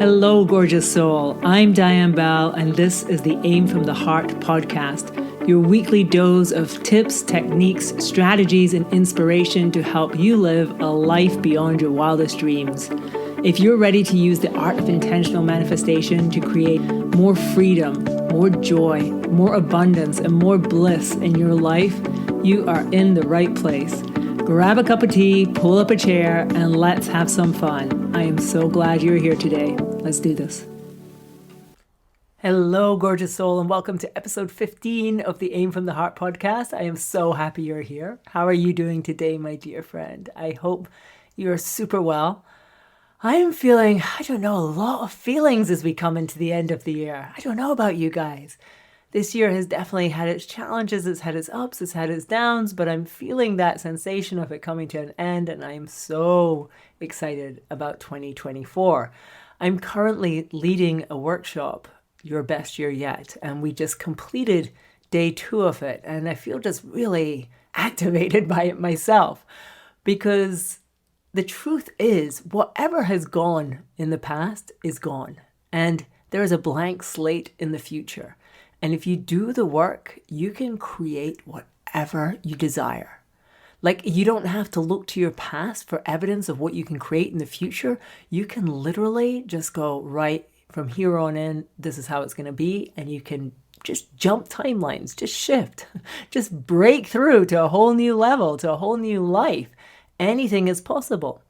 Hello, gorgeous soul. I'm Diane Bell, and this is the Aim from the Heart podcast, your weekly dose of tips, techniques, strategies, and inspiration to help you live a life beyond your wildest dreams. If you're ready to use the art of intentional manifestation to create more freedom, more joy, more abundance, and more bliss in your life, you are in the right place. Grab a cup of tea, pull up a chair, and let's have some fun. I am so glad you're here today. Let's do this. Hello, gorgeous soul, and welcome to episode 15 of the Aim from the Heart podcast. I am so happy you're here. How are you doing today, my dear friend? I hope you're super well. I am feeling, a lot of feelings as we come into the end of the year. I don't know about you guys. This year has definitely had its challenges, it's had its ups, it's had its downs, but I'm feeling that sensation of it coming to an end, and I'm so excited about 2024. I'm currently leading a workshop, Your Best Year Yet, and we just completed day 2 of it, and I feel just really activated by it myself, because the truth is, whatever has gone in the past is gone, and there is a blank slate in the future. And if you do the work, you can create whatever you desire. Like, you don't have to look to your past for evidence of what you can create in the future. You can literally just go, right, from here on in, this is how it's going to be. And you can just jump timelines, just shift, just break through to a whole new level, to a whole new life. Anything is possible.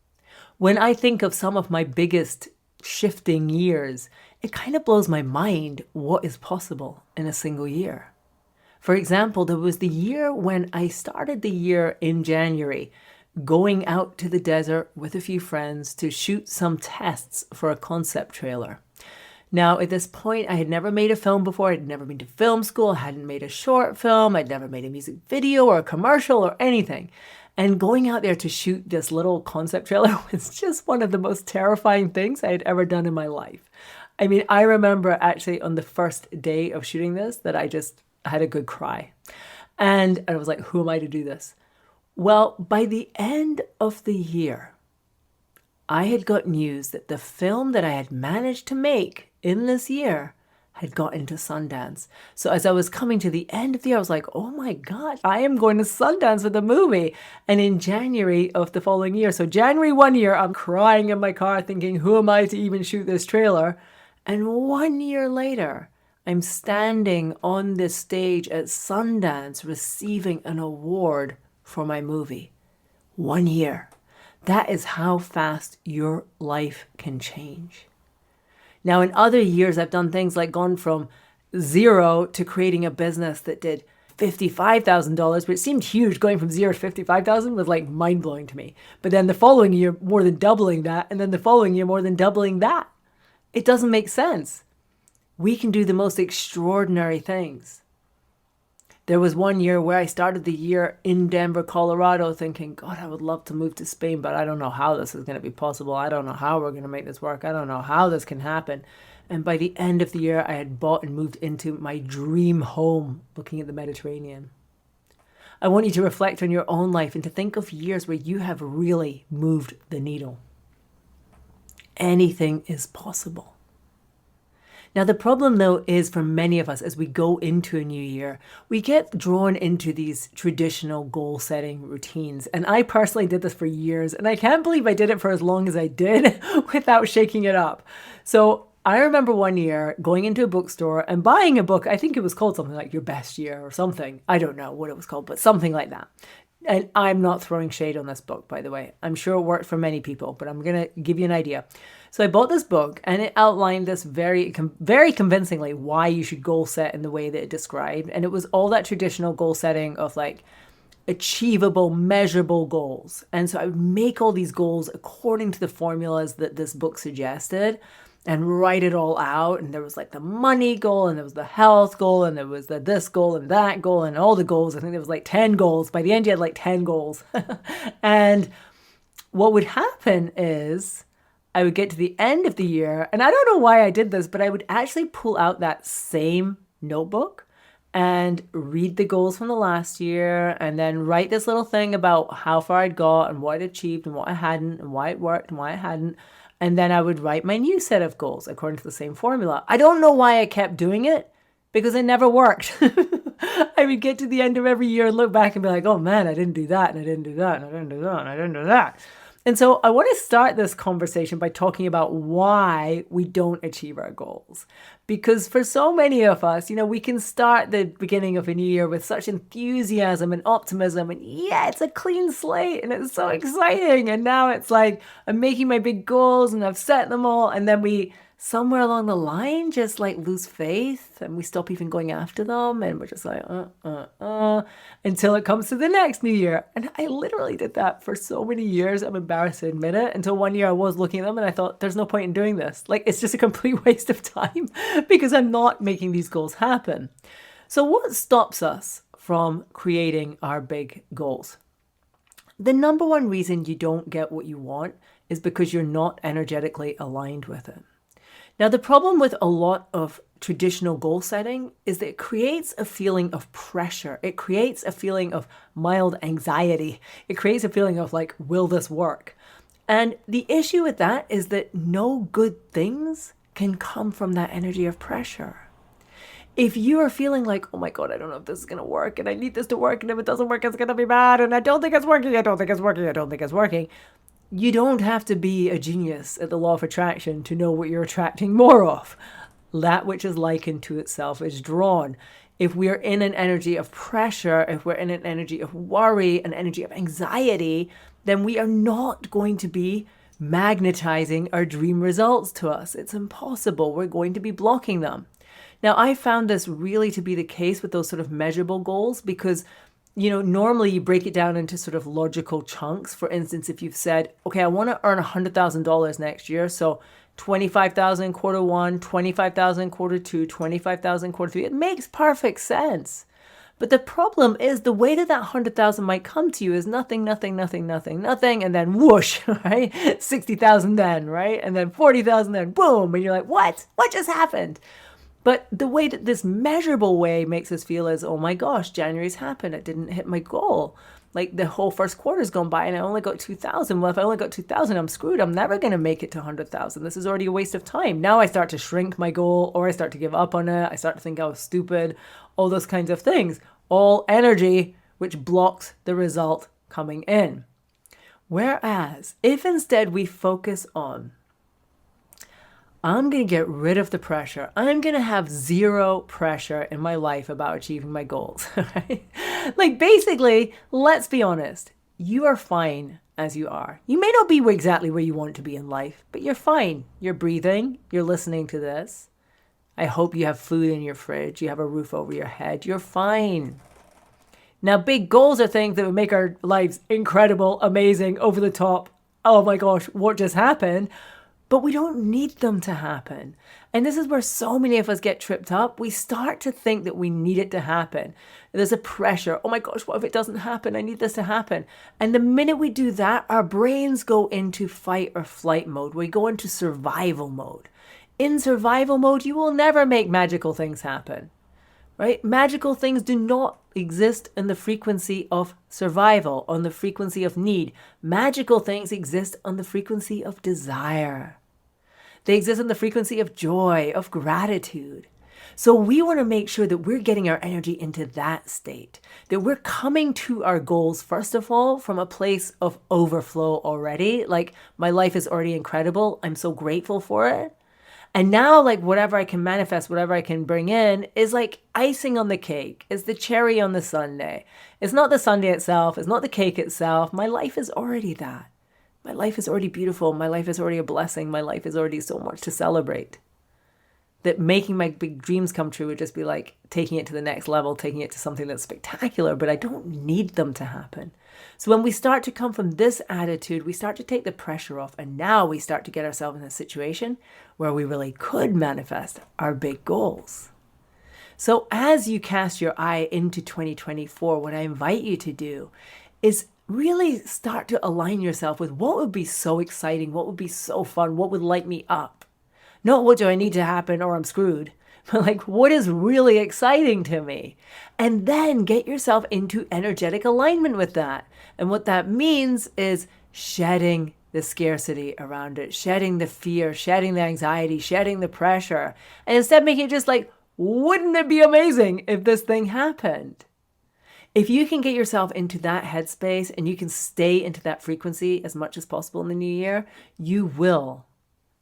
When I think of some of my biggest shifting years, it kind of blows my mind what is possible in a single year. For example, there was the year when I started the year in January, going out to the desert with a few friends to shoot some tests for a concept trailer. Now, at this point, I had never made a film before. I'd never been to film school, hadn't made a short film. I'd never made a music video or a commercial or anything. And going out there to shoot this little concept trailer was just one of the most terrifying things I had ever done in my life. I mean, I remember actually on the first day of shooting this that I just had a good cry. And I was like, who am I to do this? Well, by the end of the year, I had got news that the film that I had managed to make in this year had got into Sundance. So as I was coming to the end of the year, I was like, oh my God, I am going to Sundance with a movie. And in January of the following year, so January one year, I'm crying in my car thinking, who am I to even shoot this trailer? And 1 year later, I'm standing on this stage at Sundance receiving an award for my movie. 1 year. That is how fast your life can change. Now, in other years, I've done things like gone from zero to creating a business that did $55,000, which seemed huge. Going from zero to 55,000 was like mind-blowing to me. But then the following year, more than doubling that. And then the following year, more than doubling that. It doesn't make sense. We can do the most extraordinary things. There was 1 year where I started the year in Denver, Colorado, thinking, God, I would love to move to Spain, but I don't know how this is going to be possible. I don't know how we're going to make this work. I don't know how this can happen. And by the end of the year, I had bought and moved into my dream home looking at the Mediterranean. I want you to reflect on your own life and to think of years where you have really moved the needle. Anything is possible. Now, the problem, though, is for many of us, as we go into a new year, we get drawn into these traditional goal-setting routines. And I personally did this for years, and I can't believe I did it for as long as I did without shaking it up. So I remember 1 year going into a bookstore and buying a book. I think it was called something like Your Best Year or something. I don't know what it was called, but something like that. And I'm not throwing shade on this book, by the way. I'm sure it worked for many people, but I'm going to give you an idea. So I bought this book, and it outlined this very convincingly why you should goal set in the way that it described. And it was all that traditional goal setting of like achievable, measurable goals. And so I would make all these goals according to the formulas that this book suggested and write it all out. And there was like the money goal, and there was the health goal, and there was the this goal and that goal, and all the goals. I think there was like 10 goals. By the end, you had like 10 goals. And what would happen is I would get to the end of the year, and I don't know why I did this, but I would actually pull out that same notebook and read the goals from the last year, and then write this little thing about how far I'd got and what I'd achieved and what I hadn't and why it worked and why it hadn't. And then I would write my new set of goals according to the same formula. I don't know why I kept doing it, because it never worked. I would get to the end of every year and look back and be like, oh man, I didn't do that, and I didn't do that, and I didn't do that, and I didn't do that. And so I want to start this conversation by talking about why we don't achieve our goals. Because for so many of us, we can start the beginning of a new year with such enthusiasm and optimism, and yeah, it's a clean slate and it's so exciting. And now it's like, I'm making my big goals and I've set them all. And then we somewhere along the line just like lose faith and we stop even going after them, and we're just like until it comes to the next new year. And I literally did that for so many years. I'm embarrassed to admit it, until one year I was looking at them and I thought, there's no point in doing this. Like, it's just a complete waste of time because I'm not making these goals happen. So what stops us from creating our big goals? The number one reason you don't get what you want is because you're not energetically aligned with it. Now, the problem with a lot of traditional goal setting is that it creates a feeling of pressure. It creates a feeling of mild anxiety. It creates a feeling of like, will this work? And the issue with that is that no good things can come from that energy of pressure. If you are feeling like, oh my God, I don't know if this is going to work, and I need this to work, and if it doesn't work, it's going to be bad, and I don't think it's working, I don't think it's working, I don't think it's working. You don't have to be a genius at the law of attraction to know what you're attracting more of. That which is likened to itself is drawn. If we're in an energy of pressure, if we're in an energy of worry, an energy of anxiety, then we are not going to be magnetizing our dream results to us. It's impossible. We're going to be blocking them. Now, I found this really to be the case with those sort of measurable goals because normally you break it down into sort of logical chunks. For instance, if you've said, okay, I want to earn $100,000 next year. So 25,000 quarter one, 25,000 quarter two, 25,000 quarter three, it makes perfect sense. But the problem is the way that 100,000 might come to you is nothing, nothing, nothing, nothing, nothing. And then whoosh, right? 60,000 then, right? And then 40,000 then, boom. And you're like, what? What just happened? But the way that this measurable way makes us feel is, oh my gosh, January's happened. I didn't hit my goal. Like the whole first quarter's gone by and I only got 2,000. Well, if I only got 2,000, I'm screwed. I'm never going to make it to 100,000. This is already a waste of time. Now I start to shrink my goal, or I start to give up on it. I start to think I was stupid, all those kinds of things. All energy, which blocks the result coming in. Whereas if instead we focus on, I'm going to get rid of the pressure. I'm going to have zero pressure in my life about achieving my goals. Right? Like basically, let's be honest. You are fine as you are. You may not be exactly where you want to be in life, but you're fine. You're breathing. You're listening to this. I hope you have food in your fridge. You have a roof over your head. You're fine. Now, big goals are things that would make our lives incredible, amazing, over the top. Oh my gosh, what just happened? But we don't need them to happen. And this is where so many of us get tripped up. We start to think that we need it to happen. There's a pressure. Oh my gosh, what if it doesn't happen? I need this to happen. And the minute we do that, our brains go into fight or flight mode. We go into survival mode. In survival mode, you will never make magical things happen. Right? Magical things do not exist in the frequency of survival, on the frequency of need. Magical things exist on the frequency of desire. They exist on the frequency of joy, of gratitude. So we want to make sure that we're getting our energy into that state, that we're coming to our goals, first of all, from a place of overflow already. Like, my life is already incredible. I'm so grateful for it. And now, like, whatever I can manifest, whatever I can bring in is like icing on the cake. It's the cherry on the sundae. It's not the sundae itself. It's not the cake itself. My life is already that. My life is already beautiful. My life is already a blessing. My life is already so much to celebrate. That making my big dreams come true would just be like taking it to the next level, taking it to something that's spectacular, but I don't need them to happen. So when we start to come from this attitude, we start to take the pressure off, and now we start to get ourselves in a situation where we really could manifest our big goals. So as you cast your eye into 2024, what I invite you to do is really start to align yourself with what would be so exciting, what would be so fun, what would light me up. Not what do I need to happen or I'm screwed, but like what is really exciting to me? And then get yourself into energetic alignment with that. And what that means is shedding the scarcity around it, shedding the fear, shedding the anxiety, shedding the pressure, and instead making it just like, wouldn't it be amazing if this thing happened? If you can get yourself into that headspace and you can stay into that frequency as much as possible in the new year, you will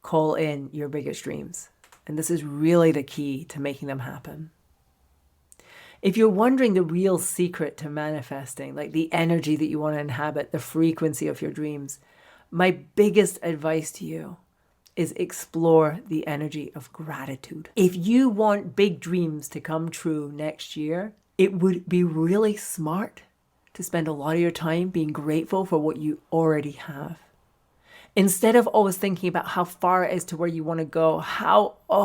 call in your biggest dreams. And this is really the key to making them happen. If you're wondering the real secret to manifesting, like the energy that you want to inhabit, the frequency of your dreams, my biggest advice to you is explore the energy of gratitude. If you want big dreams to come true next year, it would be really smart to spend a lot of your time being grateful for what you already have. Instead of always thinking about how far it is to where you want to go,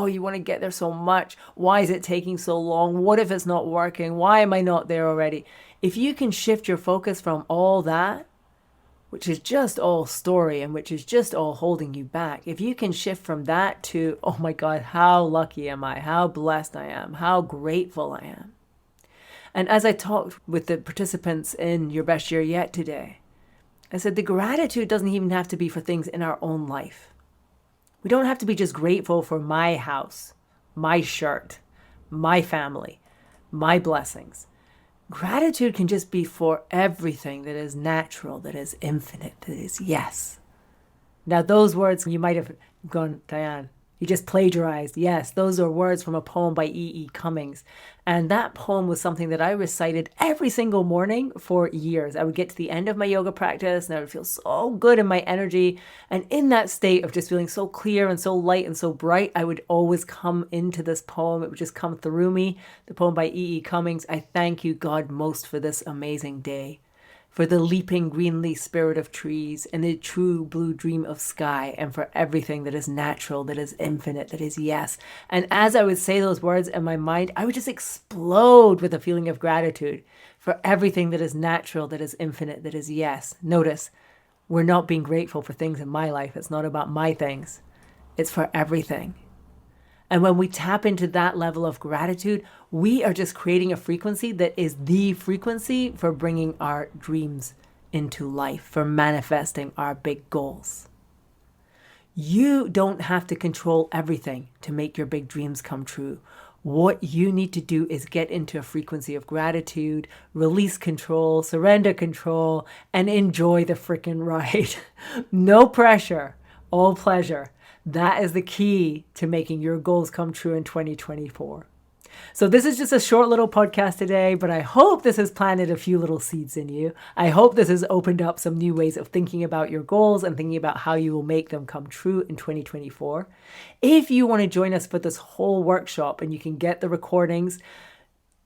you want to get there so much. Why is it taking so long? What if it's not working? Why am I not there already? If you can shift your focus from all that, which is just all story and which is just all holding you back, if you can shift from that to, oh my God, how lucky am I? How blessed I am? How grateful I am? And as I talked with the participants in Your Best Year Yet today, I said the gratitude doesn't even have to be for things in our own life. We don't have to be just grateful for my house, my shirt, my family, my blessings. Gratitude can just be for everything that is natural, that is infinite, that is yes. Now those words, you might have gone, Diane, you just plagiarized. Yes, those are words from a poem by E.E. Cummings. And that poem was something that I recited every single morning for years. I would get to the end of my yoga practice and I would feel so good in my energy. And in that state of just feeling so clear and so light and so bright, I would always come into this poem. It would just come through me. The poem by E.E. Cummings, I thank you, God, most for this amazing day, for the leaping greenly spirit of trees and the true blue dream of sky, and for everything that is natural, that is infinite, that is yes. And as I would say those words in my mind, I would just explode with a feeling of gratitude for everything that is natural, that is infinite, that is yes. Notice, we're not being grateful for things in my life. It's not about my things. It's for everything. And when we tap into that level of gratitude, we are just creating a frequency that is the frequency for bringing our dreams into life, for manifesting our big goals. You don't have to control everything to make your big dreams come true. What you need to do is get into a frequency of gratitude, release control, surrender control, and enjoy the freaking ride. No pressure, all pleasure. That is the key to making your goals come true in 2024. So this is just a short little podcast today, but I hope this has planted a few little seeds in you. I hope this has opened up some new ways of thinking about your goals and thinking about how you will make them come true in 2024. If you want to join us for this whole workshop and you can get the recordings,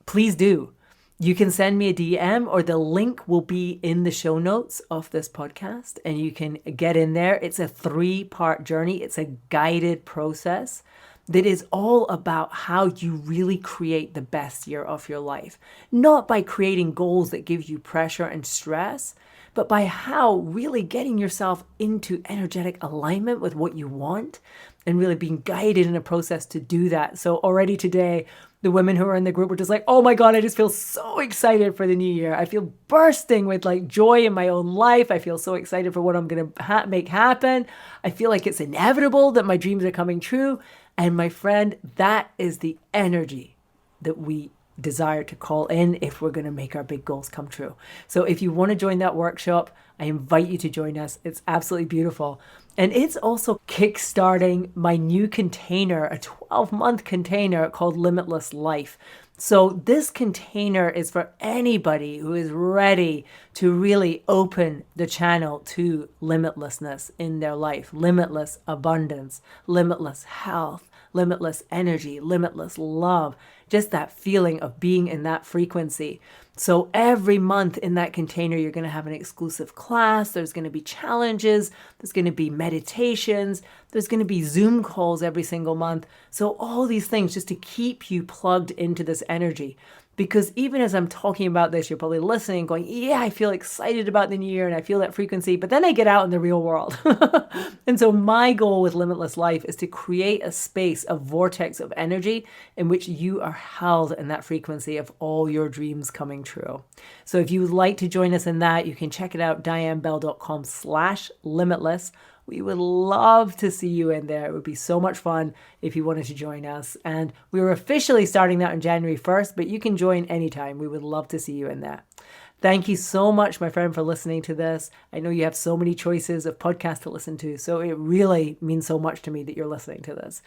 please do. You can send me a DM, or the link will be in the show notes of this podcast and you can get in there. It's a 3-part journey. It's a guided process that is all about how you really create the best year of your life. Not by creating goals that give you pressure and stress, but by how really getting yourself into energetic alignment with what you want and really being guided in a process to do that. So already today, the women who are in the group were just like, oh my God, I just feel so excited for the new year. I feel bursting with like joy in my own life. I feel so excited for what I'm going to make happen. I feel like it's inevitable that my dreams are coming true. And my friend, that is the energy that we desire to call in if we're going to make our big goals come true. So if you want to join that workshop, I invite you to join us. It's absolutely beautiful. And it's also kickstarting my new container, a 12-month container called Limitless Life. So this container is for anybody who is ready to really open the channel to limitlessness in their life, limitless abundance, limitless health, limitless energy, limitless love, just that feeling of being in that frequency. So every month in that container, you're going to have an exclusive class. There's going to be challenges. There's going to be meditations. There's going to be Zoom calls every single month. So all these things just to keep you plugged into this energy. Because even as I'm talking about this, you're probably listening, going, yeah, I feel excited about the new year and I feel that frequency, but then I get out in the real world. And so my goal with Limitless Life is to create a space, a vortex of energy in which you are held in that frequency of all your dreams coming true. So if you would like to join us in that, you can check it out, dianebell.com/limitless. We would love to see you in there. It would be so much fun if you wanted to join us. And we were officially starting that on January 1st, but you can join anytime. We would love to see you in there. Thank you so much, my friend, for listening to this. I know you have so many choices of podcasts to listen to, so it really means so much to me that you're listening to this.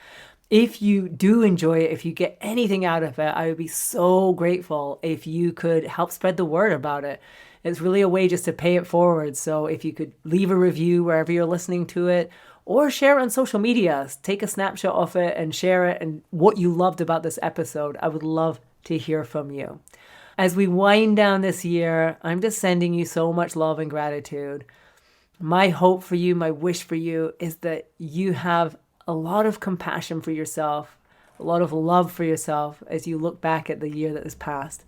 If you do enjoy it, if you get anything out of it, I would be so grateful if you could help spread the word about it. It's really a way just to pay it forward. So if you could leave a review wherever you're listening to it, or share it on social media, take a snapshot of it and share it and what you loved about this episode. I would love to hear from you. As we wind down this year, I'm just sending you so much love and gratitude. My hope for you, my wish for you is that you have a lot of compassion for yourself, a lot of love for yourself as you look back at the year that has passed.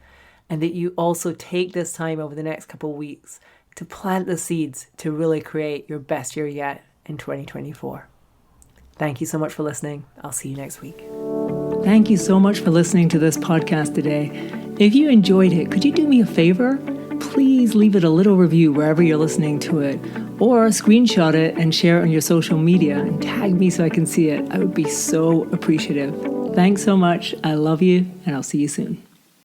And that you also take this time over the next couple of weeks to plant the seeds to really create your best year yet in 2024. Thank you so much for listening. I'll see you next week. Thank you so much for listening to this podcast today. If you enjoyed it, could you do me a favor? Please leave it a little review wherever you're listening to it, or screenshot it and share it on your social media and tag me so I can see it. I would be so appreciative. Thanks so much. I love you, and I'll see you soon.